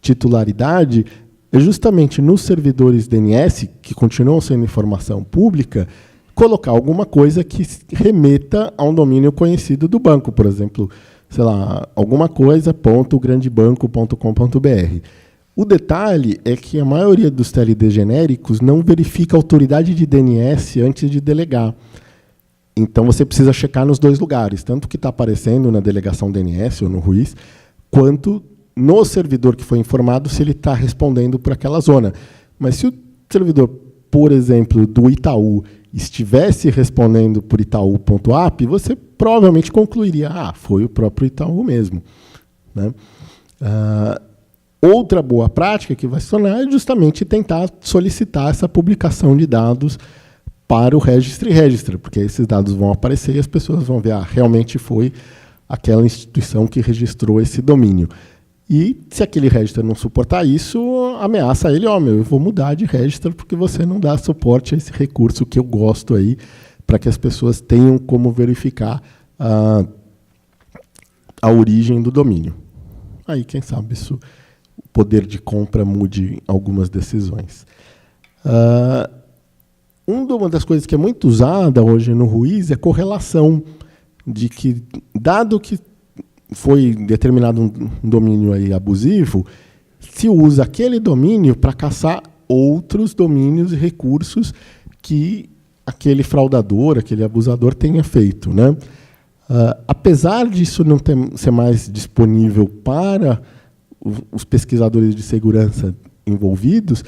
[SPEAKER 1] titularidade é justamente nos servidores DNS, que continuam sendo informação pública, colocar alguma coisa que remeta a um domínio conhecido do banco, por exemplo, sei lá, alguma coisa, .grandebanco.com.br. O detalhe é que a maioria dos TLD genéricos não verifica a autoridade de DNS antes de delegar. Então, você precisa checar nos dois lugares, tanto o que está aparecendo na delegação DNS ou no Ruiz, quanto no servidor que foi informado, se ele está respondendo por aquela zona. Mas se o servidor, por exemplo, do Itaú, estivesse respondendo por Itaú.app, você provavelmente concluiria, foi o próprio Itaú mesmo. Né? Outra boa prática que vai se tornar é justamente tentar solicitar essa publicação de dados para o Registry, porque esses dados vão aparecer e as pessoas vão ver, realmente foi aquela instituição que registrou esse domínio. E se aquele registro não suportar isso, ameaça ele, eu vou mudar de registro porque você não dá suporte a esse recurso que eu gosto aí, para que as pessoas tenham como verificar a origem do domínio. Aí, quem sabe, o poder de compra mude algumas decisões. Uma das coisas que é muito usada hoje no Ruiz é correlação, de que, dado que foi determinado um domínio aí abusivo, se usa aquele domínio para caçar outros domínios e recursos que aquele fraudador, aquele abusador tenha feito. Né? Apesar disso não ser mais disponível para os pesquisadores de segurança envolvidos,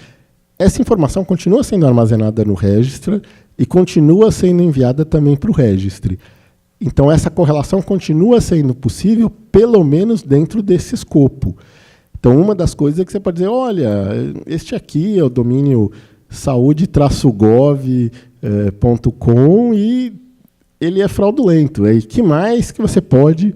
[SPEAKER 1] essa informação continua sendo armazenada no Registry e continua sendo enviada também para o Registry. Então, essa correlação continua sendo possível, pelo menos dentro desse escopo. Então, uma das coisas é que você pode dizer, olha, este aqui é o domínio saúde-gov.com e ele é fraudulento. E que mais que você pode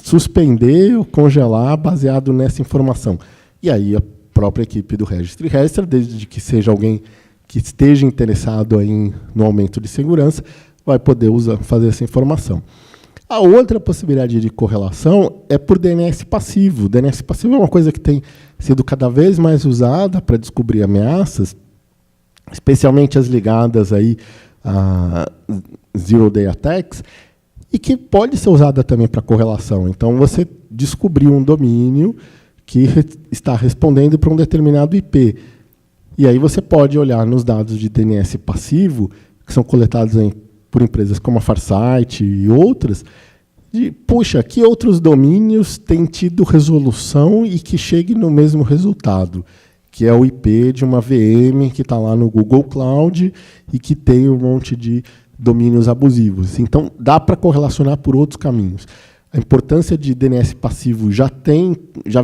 [SPEAKER 1] suspender ou congelar baseado nessa informação? E aí, a própria equipe do Registry, desde que seja alguém que esteja interessado aí no aumento de segurança, vai poder fazer essa informação. A outra possibilidade de correlação é por DNS passivo. DNS passivo é uma coisa que tem sido cada vez mais usada para descobrir ameaças, especialmente as ligadas aí a Zero Day Attacks, e que pode ser usada também para correlação. Então, você descobriu um domínio que está respondendo para um determinado IP. E aí você pode olhar nos dados de DNS passivo, que são coletados por empresas como a Farsight e outras, puxa, que outros domínios têm tido resolução e que chegue no mesmo resultado, que é o IP de uma VM que está lá no Google Cloud e que tem um monte de domínios abusivos. Então, dá para correlacionar por outros caminhos. A importância de DNS passivo já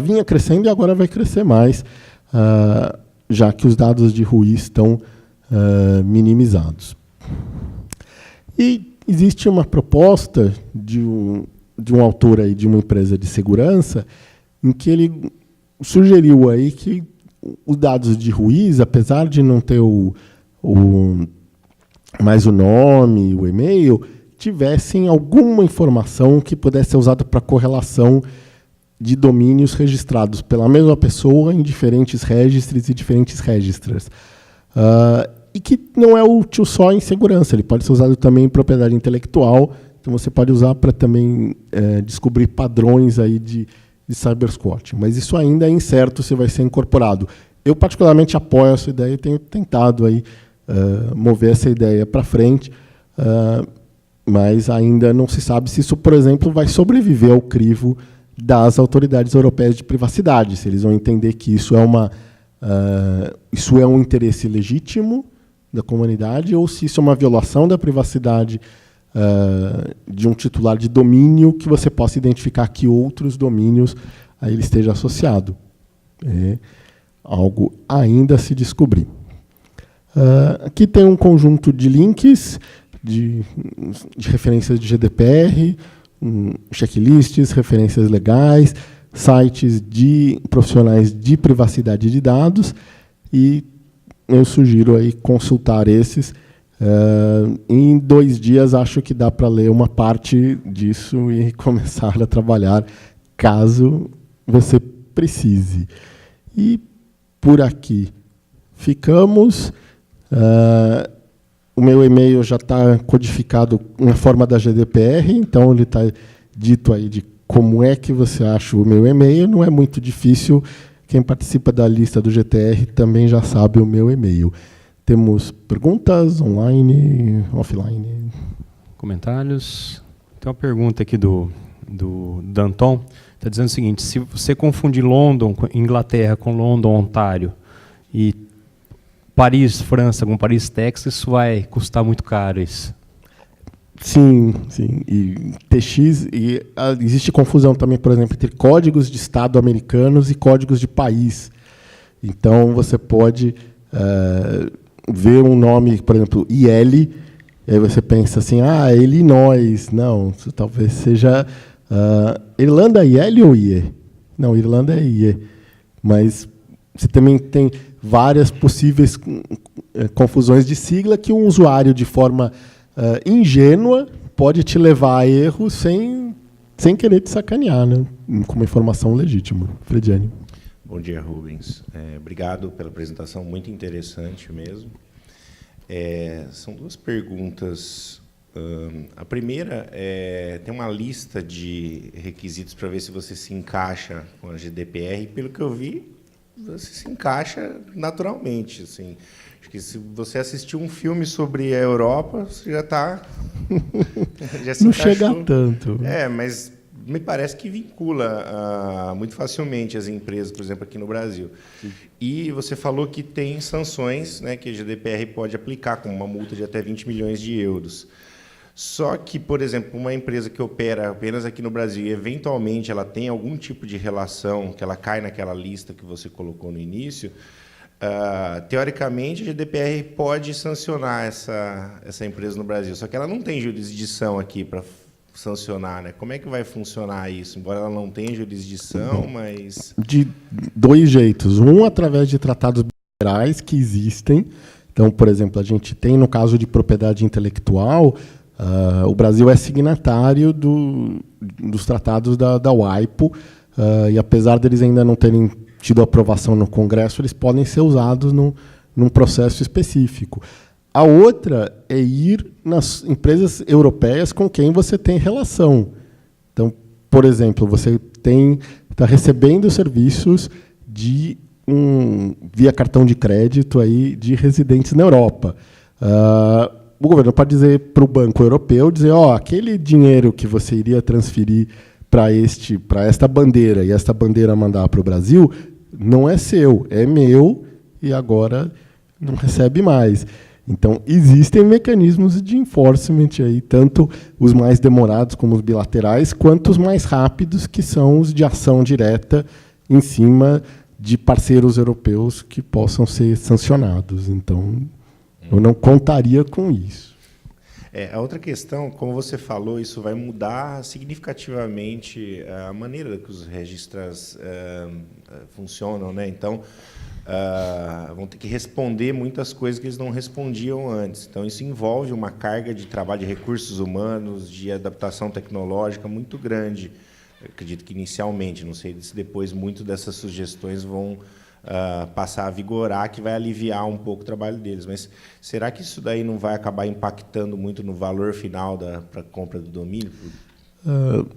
[SPEAKER 1] vinha crescendo e agora vai crescer mais, já que os dados de Ruiz estão minimizados. E existe uma proposta de um autor aí de uma empresa de segurança em que ele sugeriu aí que os dados de Ruiz, apesar de não ter mais o nome, o e-mail, tivessem alguma informação que pudesse ser usada para correlação de domínios registrados pela mesma pessoa em diferentes registros e diferentes registrars. E que não é útil só em segurança, ele pode ser usado também em propriedade intelectual, então você pode usar para também descobrir padrões aí de cybersquatting. Mas isso ainda é incerto se vai ser incorporado. Eu particularmente apoio essa ideia e tenho tentado aí, mover essa ideia para frente, mas ainda não se sabe se isso, por exemplo, vai sobreviver ao crivo das autoridades europeias de privacidade, se eles vão entender que isso é uma isso é um interesse legítimo da comunidade ou se isso é uma violação da privacidade de um titular de domínio que você possa identificar que outros domínios a ele esteja associado. É algo ainda a se descobrir. Aqui tem um conjunto de links de referências de GDPR, checklists, referências legais, sites de profissionais de privacidade de dados, e eu sugiro aí consultar esses. Em 2 dias, acho que dá para ler uma parte disso e começar a trabalhar, caso você precise. E por aqui ficamos. O meu e-mail já está codificado na forma da GDPR, então ele está dito aí de como é que você acha o meu e-mail. Não é muito difícil. Quem participa da lista do GTR também já sabe o meu e-mail. Temos perguntas online, offline?
[SPEAKER 2] Comentários. Tem uma pergunta aqui do Danton. Está dizendo o seguinte: se você confundir London, Inglaterra, com London, Ontário, e Paris, França, com Paris, Texas, isso vai custar muito caro isso?
[SPEAKER 1] Sim, sim. E TX, existe confusão também, por exemplo, entre códigos de estado americanos e códigos de país. Então, você pode ver um nome, por exemplo, IL, e aí você pensa assim, Illinois. Não, talvez seja Irlanda IL ou IE? Não, Irlanda é IE. Mas você também tem várias possíveis confusões de sigla que um usuário, de forma ingênua, pode te levar a erro sem querer te sacanear, né? Com uma informação legítima. Frediani.
[SPEAKER 3] Bom dia, Rubens. Obrigado pela apresentação, muito interessante mesmo. São 2 perguntas. A primeira tem uma lista de requisitos para ver se você se encaixa com a GDPR. Pelo que eu vi, você se encaixa naturalmente. Assim. Acho que se você assistiu um filme sobre a Europa, você já está... já se
[SPEAKER 1] não
[SPEAKER 3] encaixou.
[SPEAKER 1] Chega tanto.
[SPEAKER 3] Mas me parece que vincula muito facilmente as empresas, por exemplo, aqui no Brasil. Sim. E você falou que tem sanções, né, que a GDPR pode aplicar, como uma multa de até 20 milhões de euros. Só que, por exemplo, uma empresa que opera apenas aqui no Brasil e, eventualmente, ela tem algum tipo de relação, que ela cai naquela lista que você colocou no início, teoricamente, a GDPR pode sancionar essa empresa no Brasil. Só que ela não tem jurisdição aqui para sancionar, né? Como é que vai funcionar isso? Embora ela não tenha jurisdição, mas...
[SPEAKER 1] De 2 jeitos. Um, através de tratados bilaterais que existem. Então, por exemplo, a gente tem, no caso de propriedade intelectual, o Brasil é signatário dos tratados da WIPO, e apesar deles ainda não terem tido aprovação no Congresso, eles podem ser usados num processo específico. A outra é ir nas empresas europeias com quem você tem relação. Então, por exemplo, você está recebendo serviços via cartão de crédito aí, de residentes na Europa. O governo pode dizer para o Banco Europeu, aquele dinheiro que você iria transferir para esta bandeira, e esta bandeira mandar para o Brasil, não é seu, é meu, e agora não recebe mais. Então, existem mecanismos de enforcement, aí, tanto os mais demorados como os bilaterais, quanto os mais rápidos, que são os de ação direta em cima de parceiros europeus que possam ser sancionados. Então, eu não contaria com isso.
[SPEAKER 3] A outra questão, como você falou, isso vai mudar significativamente a maneira que os registros funcionam, né? Então, vão ter que responder muitas coisas que eles não respondiam antes. Então, isso envolve uma carga de trabalho de recursos humanos, de adaptação tecnológica muito grande. Eu acredito que inicialmente, não sei se depois muito dessas sugestões vão passar a vigorar, que vai aliviar um pouco o trabalho deles. Mas será que isso daí não vai acabar impactando muito no valor final para a compra do domínio?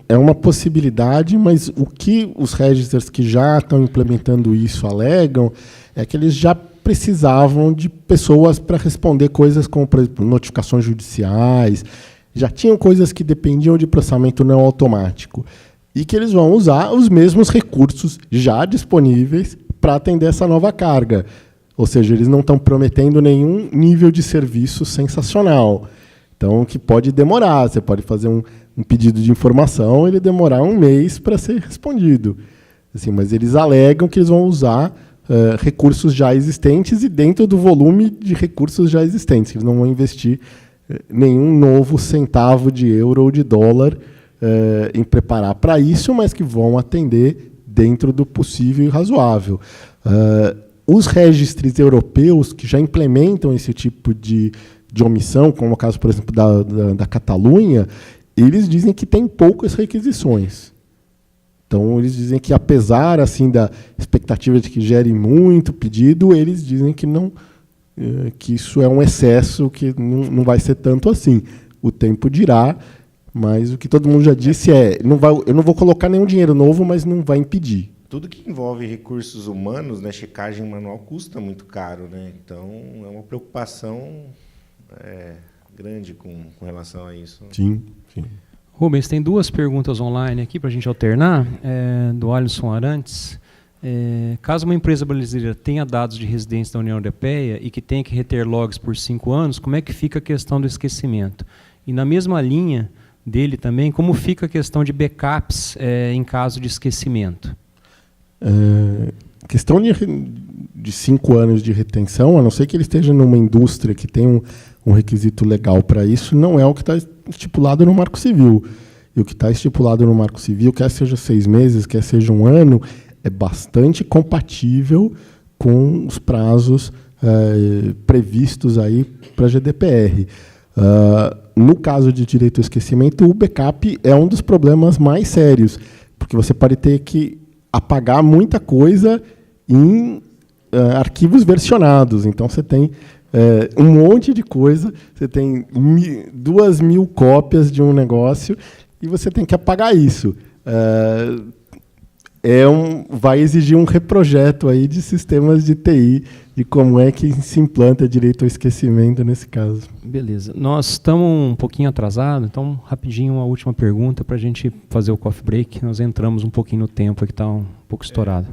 [SPEAKER 1] É uma possibilidade, mas o que os registers que já estão implementando isso alegam é que eles já precisavam de pessoas para responder coisas como, por exemplo, notificações judiciais, já tinham coisas que dependiam de processamento não automático, e que eles vão usar os mesmos recursos já disponíveis para atender essa nova carga. Ou seja, eles não estão prometendo nenhum nível de serviço sensacional. Então, que pode demorar. Você pode fazer um pedido de informação, ele demorar 1 mês para ser respondido. Assim, mas eles alegam que eles vão usar recursos já existentes e dentro do volume de recursos já existentes. Eles não vão investir nenhum novo centavo de euro ou de dólar em preparar para isso, mas que vão atender dentro do possível e razoável. Os registros europeus que já implementam esse tipo de omissão, como o caso, por exemplo, da Catalunha, eles dizem que tem poucas requisições. Então, eles dizem que, apesar assim, da expectativa de que gere muito pedido, eles dizem que, não, que isso é um excesso, que não vai ser tanto assim. O tempo dirá, mas o que todo mundo já disse eu não vou colocar nenhum dinheiro novo, mas não vai impedir.
[SPEAKER 3] Tudo que envolve recursos humanos, né, checagem manual, custa muito caro, né? Então, é uma preocupação grande com relação a isso.
[SPEAKER 1] Sim, sim.
[SPEAKER 2] Rubens, tem 2 perguntas online aqui para a gente alternar, do Alisson Arantes. Caso uma empresa brasileira tenha dados de residência da União Europeia e que tenha que reter logs por 5 anos, como é que fica a questão do esquecimento? E na mesma linha dele também, como fica a questão de backups em caso de esquecimento?
[SPEAKER 1] Questão de 5 anos de retenção, a não ser que ele esteja numa indústria que tem um requisito legal para isso, não é o que está estipulado no Marco Civil. E o que está estipulado no Marco Civil, quer seja 6 meses, quer seja 1 ano, é bastante compatível com os prazos previstos aí para a GDPR. No caso de direito ao esquecimento, o backup é um dos problemas mais sérios, porque você pode ter que apagar muita coisa em arquivos versionados. Então, você tem um monte de coisa, você tem 2.000 cópias de um negócio e você tem que apagar isso. Vai exigir um reprojeto aí de sistemas de TI, de como é que se implanta direito ao esquecimento nesse caso.
[SPEAKER 2] Beleza. Nós estamos um pouquinho atrasados, então, rapidinho, uma última pergunta para a gente fazer o coffee break. Nós entramos um pouquinho no tempo, que está um pouco estourado.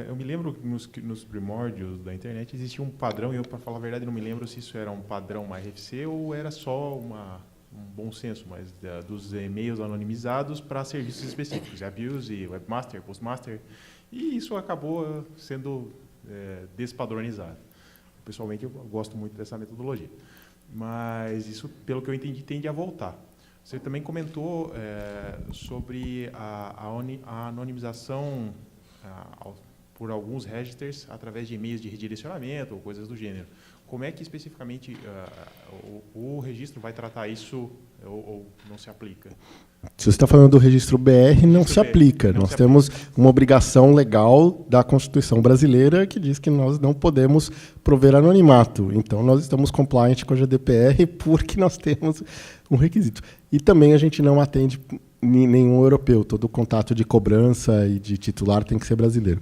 [SPEAKER 4] Eu me lembro que nos primórdios da internet existia um padrão, e eu, para falar a verdade, não me lembro se isso era um padrão mais RFC ou era só um bom senso, mas dos e-mails anonimizados para serviços específicos, Abuse, Webmaster, Postmaster, e isso acabou sendo despadronizado. Pessoalmente, eu gosto muito dessa metodologia, mas isso, pelo que eu entendi, tende a voltar. Você também comentou sobre a anonimização por alguns registers através de e-mails de redirecionamento ou coisas do gênero. Como é que especificamente o registro vai tratar isso ou não se aplica?
[SPEAKER 1] Se você está falando do registro BR, não se aplica. Nós temos uma obrigação legal da Constituição brasileira que diz que nós não podemos prover anonimato. Então, nós estamos compliant com a GDPR porque nós temos um requisito. E também a gente não atende nenhum europeu. Todo o contato de cobrança e de titular tem que ser brasileiro.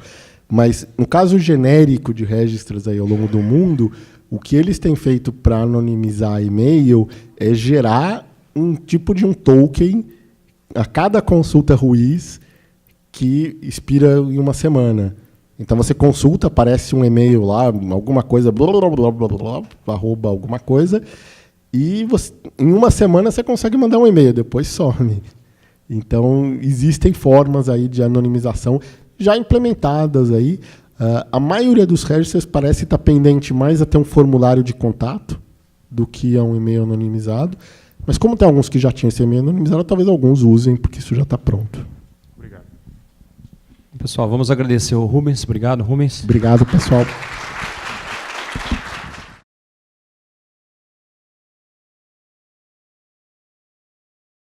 [SPEAKER 1] Mas, no caso genérico de registros aí ao longo do mundo, o que eles têm feito para anonimizar e-mail é gerar um tipo de um token a cada consulta Ruiz que expira em 1 semana. Então, você consulta, aparece um e-mail lá, alguma coisa, blá, blá, blá, blá, blá, arroba alguma coisa, e em 1 semana você consegue mandar um e-mail, depois some. Então, existem formas aí de anonimização já implementadas aí. A maioria dos registros parece estar pendente mais a ter um formulário de contato do que a um e-mail anonimizado. Mas como tem alguns que já tinham esse e-mail anonimizado, talvez alguns usem, porque isso já está pronto.
[SPEAKER 4] Obrigado.
[SPEAKER 2] Pessoal, vamos agradecer o Rubens. Obrigado, Rubens.
[SPEAKER 1] Obrigado, pessoal.